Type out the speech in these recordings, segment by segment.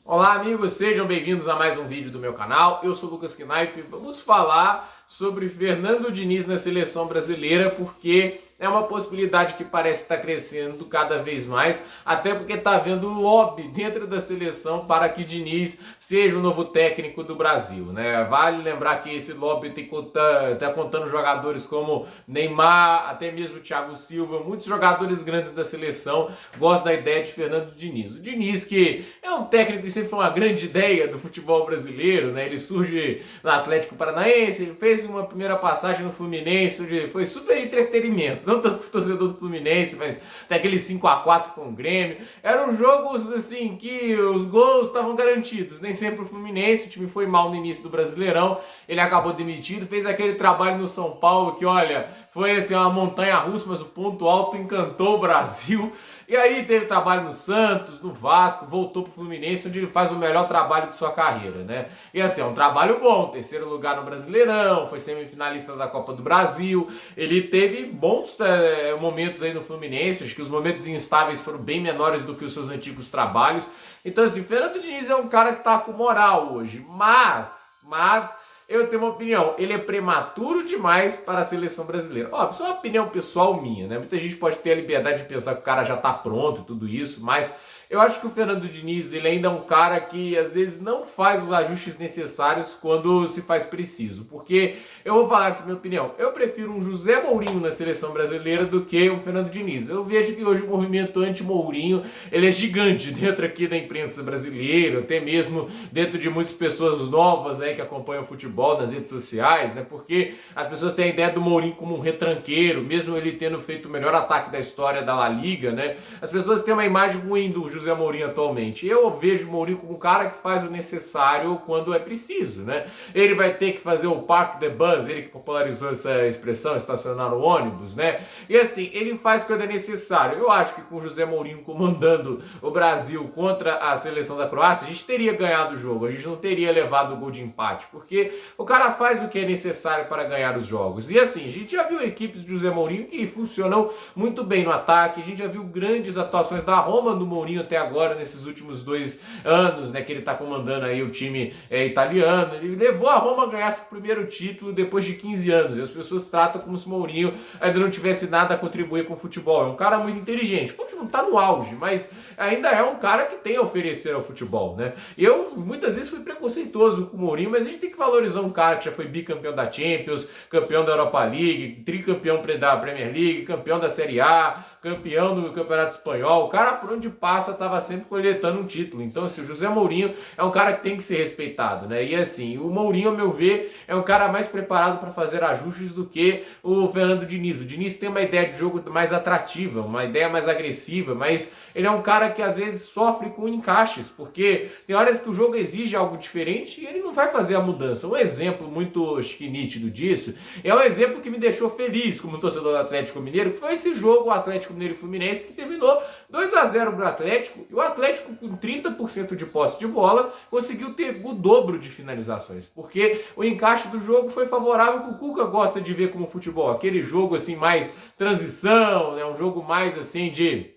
Olá amigos, sejam bem-vindos a mais um vídeo do meu canal. Eu sou o Lucas Knaip. Vamos falar sobre Fernando Diniz na seleção brasileira, porque é uma possibilidade que parece estar crescendo cada vez mais, até porque está havendo lobby dentro da seleção para que Diniz seja o novo técnico do Brasil, né? Vale lembrar que esse lobby está contando jogadores como Neymar, até mesmo Thiago Silva, muitos jogadores grandes da seleção gostam da ideia de Fernando Diniz. O Diniz, que é um técnico que sempre foi uma grande ideia do futebol brasileiro, né? Ele surge no Atlético Paranaense, ele fez uma primeira passagem no Fluminense, onde foi super entretenimento, não tanto pro torcedor do Fluminense, mas tem aquele 5-4 com o Grêmio. Eram jogos assim que os gols estavam garantidos, nem sempre o Fluminense, o time foi mal no início do Brasileirão, ele acabou demitido, fez aquele trabalho no São Paulo que, olha, foi assim uma montanha-russa, mas o ponto alto encantou o Brasil. E aí teve trabalho no Santos, no Vasco, voltou pro Fluminense, onde ele faz o melhor trabalho de sua carreira, né? E assim, é um trabalho bom, terceiro lugar no Brasileirão, foi semifinalista da Copa do Brasil, ele teve bons momentos aí no Fluminense, acho que os momentos instáveis foram bem menores do que os seus antigos trabalhos. Então assim, Fernando Diniz é um cara que tá com moral hoje, mas eu tenho uma opinião, ele é prematuro demais para a seleção brasileira. Ó, isso é uma opinião pessoal minha, né? Muita gente pode ter a liberdade de pensar que o cara já tá pronto, tudo isso, mas eu acho que o Fernando Diniz, ele ainda é um cara que às vezes não faz os ajustes necessários quando se faz preciso. Porque, eu vou falar aqui minha opinião, eu prefiro um José Mourinho na seleção brasileira do que um Fernando Diniz. Eu vejo que hoje o movimento anti-Mourinho, ele é gigante dentro aqui da imprensa brasileira, até mesmo dentro de muitas pessoas novas aí que acompanham o futebol nas redes sociais, né? Porque as pessoas têm a ideia do Mourinho como um retranqueiro, mesmo ele tendo feito o melhor ataque da história da La Liga, né? As pessoas têm uma imagem ruim do José Mourinho atualmente. Eu vejo o Mourinho como um cara que faz o necessário quando é preciso, né? Ele vai ter que fazer o park the bus, ele que popularizou essa expressão, estacionar o ônibus, né? E assim, ele faz quando é necessário. Eu acho que com o José Mourinho comandando o Brasil contra a seleção da Croácia, a gente teria ganhado o jogo, a gente não teria levado o gol de empate, porque o cara faz o que é necessário para ganhar os jogos. E assim, a gente já viu equipes de José Mourinho que funcionam muito bem no ataque, a gente já viu grandes atuações da Roma do Mourinho até agora, nesses últimos 2 anos, né, que ele está comandando aí o time italiano. Ele levou a Roma a ganhar seu primeiro título depois de 15 anos, e as pessoas tratam como se Mourinho ainda não tivesse nada a contribuir com o futebol. É um cara muito inteligente, pode não estar no auge, mas ainda é um cara que tem a oferecer ao futebol, né? Eu muitas vezes fui preconceituoso com o Mourinho, mas a gente tem que valorizar um cara que já foi bicampeão da Champions, campeão da Europa League, tricampeão da Premier League, campeão da Série A, campeão do Campeonato Espanhol. O cara, por onde passa, estava sempre coletando um título. Então, assim, o José Mourinho é um cara que tem que ser respeitado, né? E assim, o Mourinho, ao meu ver, é um cara mais preparado para fazer ajustes do que o Fernando Diniz. O Diniz tem uma ideia de jogo mais atrativa, uma ideia mais agressiva, mas ele é um cara que às vezes sofre com encaixes, porque tem horas que o jogo exige algo diferente e ele não vai fazer a mudança. Um exemplo muito nítido disso é um exemplo que me deixou feliz como torcedor do Atlético Mineiro, que foi esse jogo, o Atlético Mineiro e Fluminense, que terminou 2-0 para o Atlético, e o Atlético com 30% de posse de bola conseguiu ter o dobro de finalizações, porque o encaixe do jogo foi favorável, que o Cuca gosta de ver como futebol, aquele jogo assim mais transição, né, um jogo mais assim de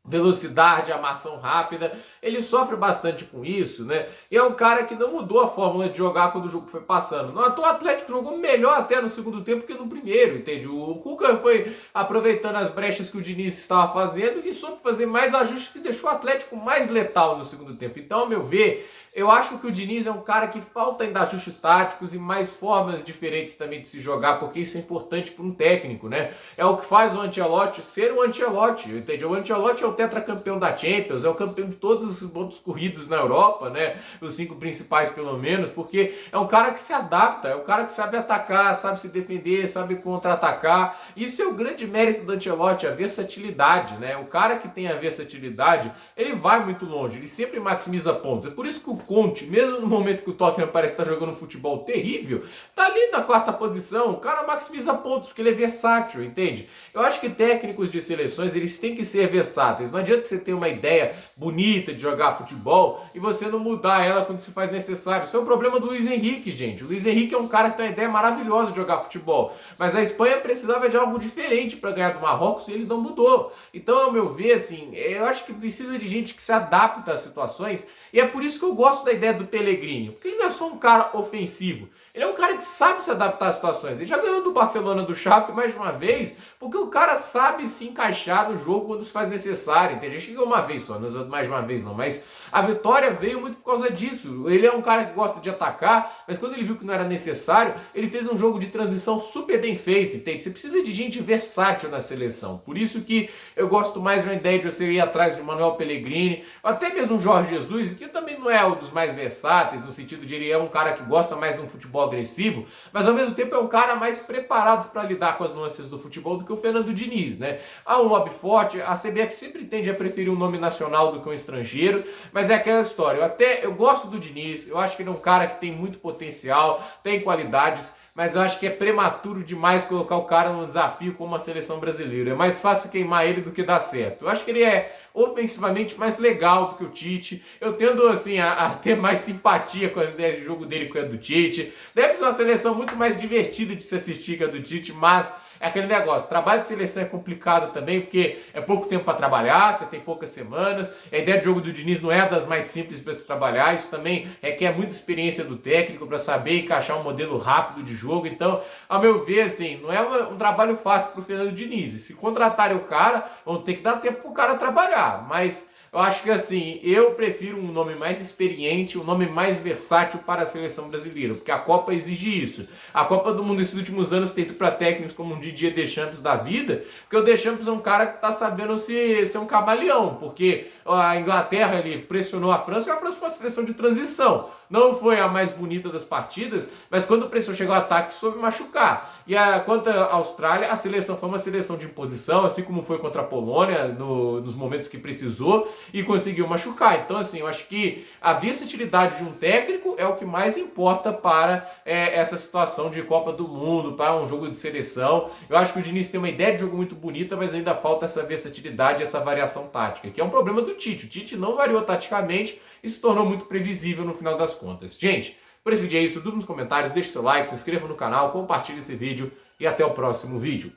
velocidade, armação rápida. Ele sofre bastante com isso, né? E é um cara que não mudou a fórmula de jogar quando o jogo foi passando. No atual Atlético jogou melhor até no segundo tempo que no primeiro, entende? O Cuca foi aproveitando as brechas que o Diniz estava fazendo e soube fazer mais ajustes que deixou o Atlético mais letal no segundo tempo. Então, ao meu ver, eu acho que o Diniz é um cara que falta ainda ajustes táticos e mais formas diferentes também de se jogar, porque isso é importante para um técnico, né? É o que faz o Ancelotti ser o Ancelotti, entende? O Ancelotti é o tetracampeão da Champions, é o campeão de todos os pontos corridos na Europa, né? Os 5 principais pelo menos, porque é um cara que se adapta, é um cara que sabe atacar, sabe se defender, sabe contra-atacar. Isso é o grande mérito do Ancelotti, a versatilidade, né? O cara que tem a versatilidade, ele vai muito longe, ele sempre maximiza pontos. É por isso que o Conte, mesmo no momento que o Tottenham parece estar jogando um futebol terrível, tá ali na 4ª posição, o cara maximiza pontos, porque ele é versátil, entende? Eu acho que técnicos de seleções, eles têm que ser versáteis. versáteis. Não adianta você ter uma ideia bonita de jogar futebol e você não mudar ela quando se faz necessário. Isso é o problema do Luiz Henrique, gente. O Luiz Henrique é um cara que tem uma ideia maravilhosa de jogar futebol, mas a Espanha precisava de algo diferente para ganhar do Marrocos e ele não mudou. Então, ao meu ver, assim, eu acho que precisa de gente que se adapta às situações, e é por isso que eu gosto da ideia do Pellegrini, porque ele não é só um cara ofensivo, ele é um cara que sabe se adaptar às situações. Ele já ganhou do Barcelona, do Xavi mais de uma vez, porque o cara sabe se encaixar no jogo quando se faz necessário. Tem gente que ganhou uma vez só, não usou mais de uma vez não, mas a vitória veio muito por causa disso. Ele é um cara que gosta de atacar, mas quando ele viu que não era necessário, ele fez um jogo de transição super bem feito. Entende? Você precisa de gente versátil na seleção. Por isso que eu gosto mais de uma ideia de você ir atrás de Manuel Pellegrini, até mesmo o Jorge Jesus, que também não é um dos mais versáteis, no sentido de ele é um cara que gosta mais de um futebol agressivo, mas ao mesmo tempo é um cara mais preparado para lidar com as nuances do futebol do que o Fernando Diniz, né? Há um lobby forte, a CBF sempre tende a preferir um nome nacional do que um estrangeiro, mas é aquela história, eu gosto do Diniz, eu acho que ele é um cara que tem muito potencial, tem qualidades, mas eu acho que é prematuro demais colocar o cara num desafio como a seleção brasileira. É mais fácil queimar ele do que dar certo. Eu acho que ele é ofensivamente mais legal do que o Tite. Eu tendo assim a ter mais simpatia com as ideias de jogo dele que a do Tite. Deve ser uma seleção muito mais divertida de se assistir que a do Tite, mas é aquele negócio, trabalho de seleção é complicado também, porque é pouco tempo para trabalhar, você tem poucas semanas, a ideia de jogo do Diniz não é das mais simples para se trabalhar, isso também requer muita experiência do técnico para saber encaixar um modelo rápido de jogo, então, ao meu ver, assim, não é um trabalho fácil para o Fernando Diniz, e se contratarem o cara, vão ter que dar tempo para o cara trabalhar, mas eu acho que assim, eu prefiro um nome mais experiente, um nome mais versátil para a seleção brasileira, porque a Copa exige isso. A Copa do Mundo esses últimos anos tem ido para técnicos como um Didier Deschamps da vida, porque o Deschamps é um cara que está sabendo ser um camaleão, porque a Inglaterra ele pressionou a França, e a França foi uma seleção de transição. Não foi a mais bonita das partidas, mas quando o pressão chegou ao ataque, soube machucar. E quanto à Austrália, a seleção foi uma seleção de imposição, assim como foi contra a Polônia, nos momentos que precisou, e conseguiu machucar. Então, assim, eu acho que a versatilidade de um técnico é o que mais importa para essa situação de Copa do Mundo, para um jogo de seleção. Eu acho que o Diniz tem uma ideia de jogo muito bonita, mas ainda falta essa versatilidade, essa variação tática, que é um problema do Tite. O Tite não variou taticamente e se tornou muito previsível no final das contas. Gente, por esse vídeo é isso, dúvida nos comentários, deixe seu like, se inscreva no canal, compartilhe esse vídeo e até o próximo vídeo.